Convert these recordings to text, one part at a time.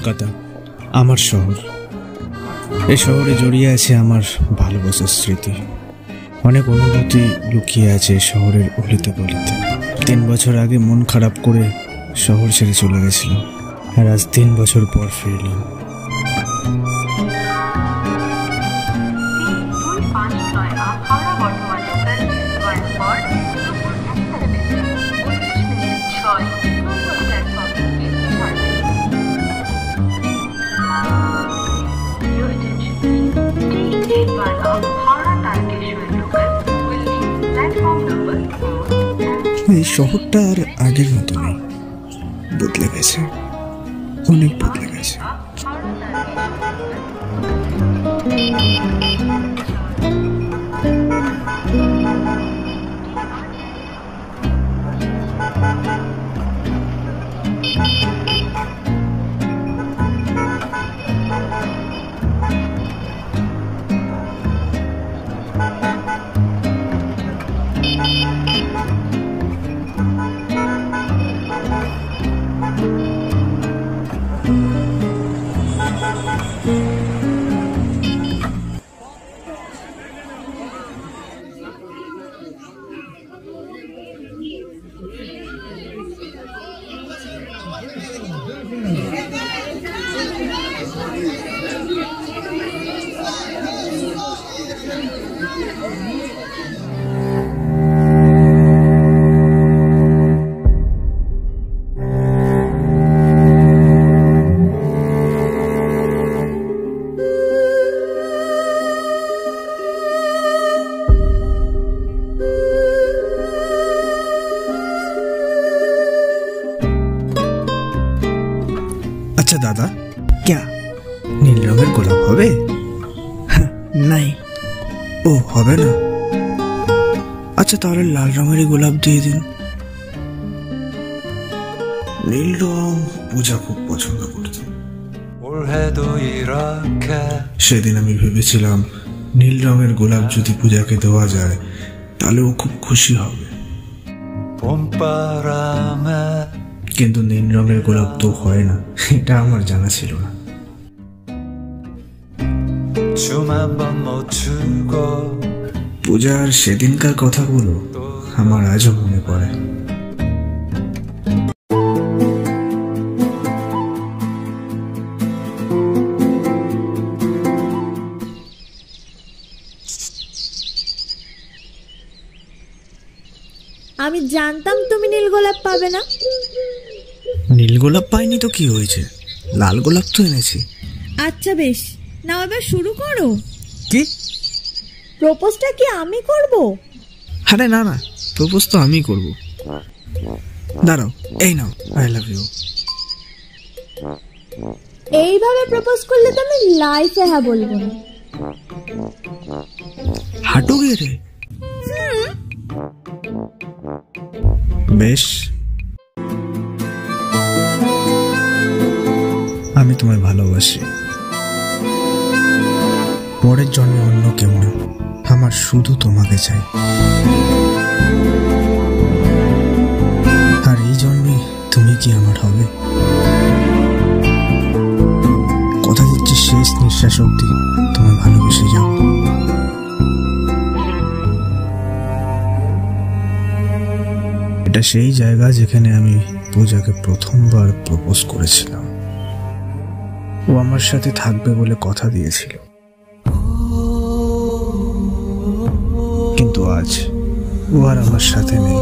কলকাতা আমার শহর। এই শহরে জড়িয়ে আছে আমার ভালোবাসার স্মৃতি। অনেক অনুভূতি লুকিয়ে আছে শহরের অলিতে গলিতে। 3 বছর আগে মন খারাপ করে শহর ছেড়ে চলে গেছিলাম, আর আজ 3 বছর পর ফিরলাম। এই শহরটা আর আগের মতো নেই, বদলে গেছে, অনেক বদলে গেছে। আচ্ছা দাদা, क्या নীল রঙের গোলাপ হবে? নাই, ও হবে না। আচ্ছা তাহলে লাল রঙেরই গোলাপ দিয়ে দিন। নীল রং পূজা খুব পছন্দ করত। সেদিন আমি ভেবেছিলাম নীল রঙের গোলাপ যদি পূজাকে দেওয়া যায় তাহলে ও খুব খুশি হবে, কিন্তু নীল রঙের গোলাপ তো হয় না, এটা আমার জানা ছিল না। পূজার সেদিনকার কথাগুলো আমার আজও মনে পড়ে। আমি জানতাম তুমি নীল গোলাপ পাবে না। নীল গোলাপ পাইনি তো কি হয়েছে, লাল গোলাপ তো এনেছি। আচ্ছা বেশ, নাও এবার শুরু করো। কি প্রপোজটা কি আমি করব? আরে না না, প্রপোজ তো আমি করব। দাঁড়াও, এই নাও, আই লাভ ইউ। এইভাবে প্রপোজ করলে তো আমি লাইফে হ্যাঁ বলবো না। হাঁটু গেড়ে? বেশ, আমি তোমায় ভালোবাসি। পরের জন্মে অন্য কেউ না, আমার শুধু তোমাকে চাই। আর এই জন্মে তুমি কি আমার হবে? কথা দিচ্ছি শেষ নিঃশ্বাস অবধি তোমায় ভালোবেসে যাও। এটা সেই জায়গা যেখানে আমি পূজাকে প্রথমবার প্রপোজ করেছিলাম। ও আমার সাথে থাকবে বলে কথা দিয়েছিল, কিন্তু আজ ও আর আমার সাথে নেই।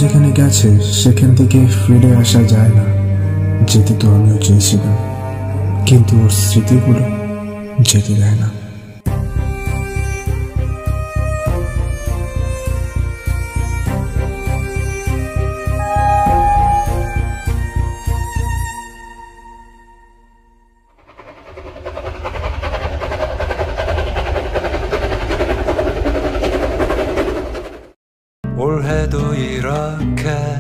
যেখানে গেছে সেখান থেকে ফিরে আসা যায় না, যেতে তো আমিও চেয়েছিলাম, কিন্তু ওর স্মৃতিগুলো যেতে দেয় না। rocca